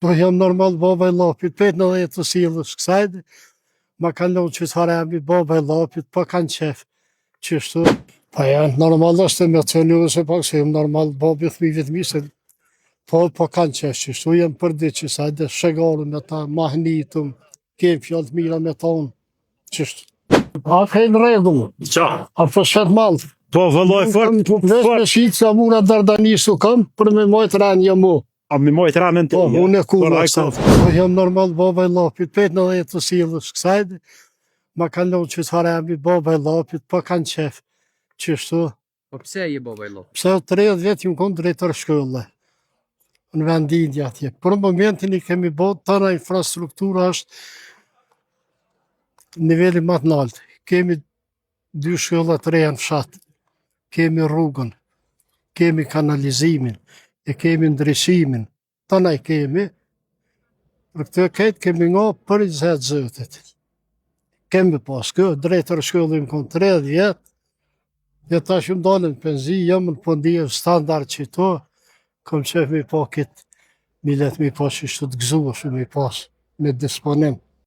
Po jam normal baba i lapit, 15 të sillës kësajde, ma kanë lënë qytetarë baba i lapit, po kanë qef. Qështu, po janë normal është me të një se pak se jam normal babi fëmijëve të mi se po kanë qef qështu, jam përdi që sajde shëgarë me ta, mahnitëm, kemë fjallë të mira me ta unë, qështu. A kejnë rregull, a po shet malë. Po vëlloj fort. Vesh me shqitë sa muna dardanisu kam, për me majtë ranje mu. A me majtë ranën të? Po, unë e kulla kësat. Po jam normal baba i lapit, 15 të sillës kësajde, ma kanë lënë qytetarë baba i lapit, po kanë qef. Qështu. Po pse je baba i lapit? Pse 30 vjet jam kon drejtor shkolle. Në vendindja atje. Për momentin i kemi bërë tëra infrastruktura është niveli më të lartë. Kemi 2 shkolla të reja në fshat. Kemi rrugën, kemi kanalizimin, e kemi ndryshimin, tëna i kemi, për këtë këtë kemi nga për i zetë zëtit. Kemi pas kjo, drejtër shkollim kon 30 vjetë, dhe ta shumë dalën penzi, jam në pëndijen standard që to, kom qef me pa këtë, mi letë me pas që shtu të gëzuar, shumë me pas, me disponim.